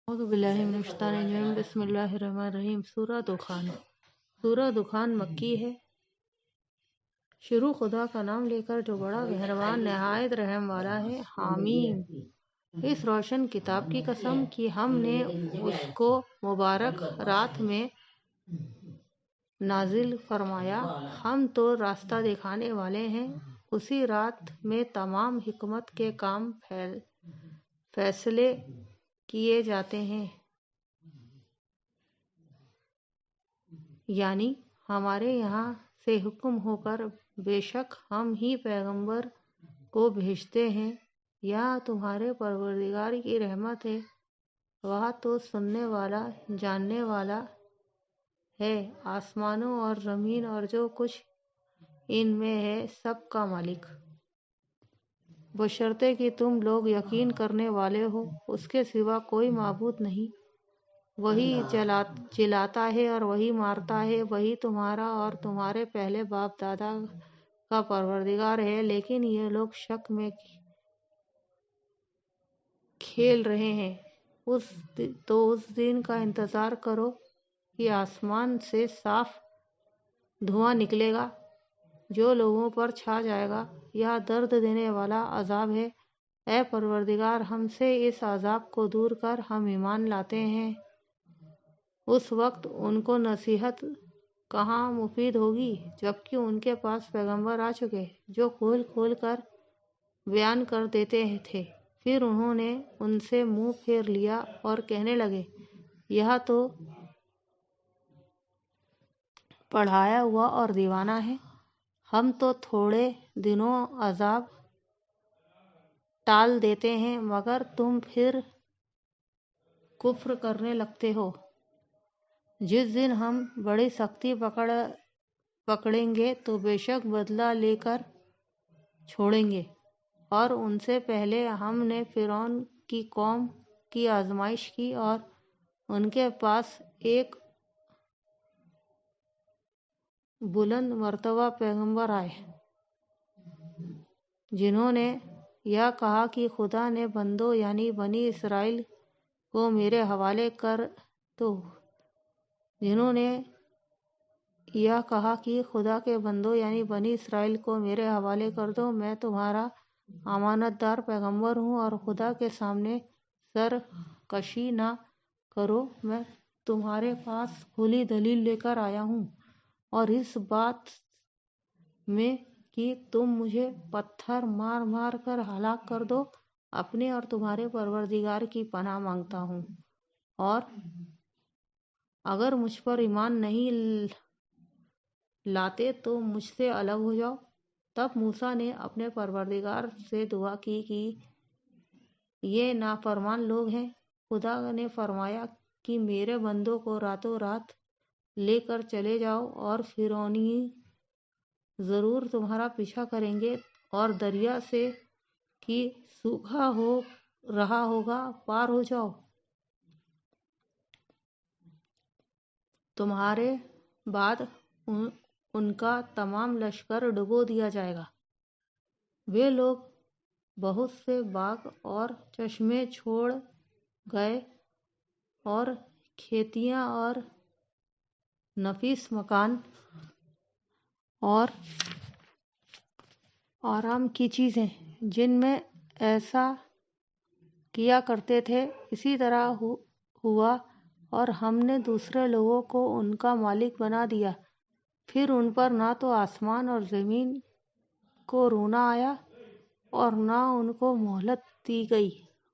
اعوذ باللہ من الشیطان الرجیم بسم اللہ الرحمن الرحیم سورہ دخان مکی ہے۔ شروع خدا کا نام لے کر جو بڑا مہربان نہایت رحم والا ہے۔ حامیم۔ اس روشن کتاب کی قسم کہ ہم نے اس کو مبارک رات میں نازل فرمایا، ہم تو راستہ دکھانے والے ہیں۔ اسی رات میں تمام حکمت کے کام فیصلے کیے جاتے ہیں، یعنی ہمارے یہاں سے حکم ہو کر بے شک ہم ہی پیغمبر کو بھیجتے ہیں۔ یہاں تمہارے پروردگار کی رحمت ہے، وہ تو سننے والا جاننے والا ہے۔ آسمانوں اور زمین اور جو کچھ ان میں ہے سب کا مالک، بشرطے کہ تم لوگ یقین کرنے والے ہو۔ اس کے سوا کوئی معبود نہیں، وہی جلاتا ہے اور وہی مارتا ہے، وہی تمہارا اور تمہارے پہلے باپ دادا کا پروردگار ہے، لیکن یہ لوگ شک میں کھیل رہے ہیں۔ تو اس دن کا انتظار کرو کہ آسمان سے صاف دھواں نکلے گا جو لوگوں پر چھا جائے گا۔ یہ درد دینے والا عذاب ہے۔ اے پروردگار، ہم سے اس عذاب کو دور کر، ہم ایمان لاتے ہیں۔ اس وقت ان کو نصیحت کہاں مفید ہوگی جبکہ ان کے پاس پیغمبر آ چکے جو کھول کھول کر بیان کر دیتے تھے۔ پھر انہوں نے ان سے منہ پھیر لیا اور کہنے لگے، یہ تو پڑھایا ہوا اور دیوانہ ہے۔ ہم تو تھوڑے دنوں عذاب ٹال دیتے ہیں مگر تم پھر کفر کرنے لگتے ہو۔ جس دن ہم بڑی سختی پکڑیں گے تو بے شک بدلہ لے کر چھوڑیں گے۔ اور ان سے پہلے ہم نے فرعون کی قوم کی آزمائش کی اور ان کے پاس ایک بلند مرتبہ پیغمبر آئے جنہوں نے یہ کہا کہ خدا نے بندوں یعنی بنی اسرائیل کو میرے حوالے کر دو۔ جنہوں نے یہ کہا کہ خدا کے بندوں یعنی بنی اسرائیل کو میرے حوالے کر دو، میں تمہارا امانت دار پیغمبر ہوں اور خدا کے سامنے سرکشی نہ کرو۔ میں تمہارے پاس کھلی دلیل لے کر آیا ہوں، اور اس بات میں کہ تم مجھے پتھر مار مار کر ہلاک کر دو، اپنے اور تمہارے پروردگار کی پناہ مانگتا ہوں، اور اگر مجھ پر ایمان نہیں لاتے تو مجھ سے الگ ہو جاؤ۔ تب موسیٰ نے اپنے پروردگار سے دعا کی کہ یہ نافرمان لوگ ہیں۔ خدا نے فرمایا کہ میرے بندوں کو راتوں رات لے کر چلے جاؤ، اور فرعونی ضرور تمہارا پیچھا کریں گے، اور دریا سے کہ سوکھا ہو رہا ہوگا پار ہو جاؤ۔ تمہارے بعد ان کا تمام لشکر ڈبو دیا جائے گا۔ وہ لوگ بہت سے باغ اور چشمے چھوڑ گئے اور کھیتیاں اور نفیس مکان اور آرام کی چیزیں جن میں ایسا کیا کرتے تھے، اسی طرح ہوا، اور ہم نے دوسرے لوگوں کو ان کا مالک بنا دیا۔ پھر ان پر نہ تو آسمان اور زمین کو رونا آیا اور نہ ان کو مہلت دی گئی۔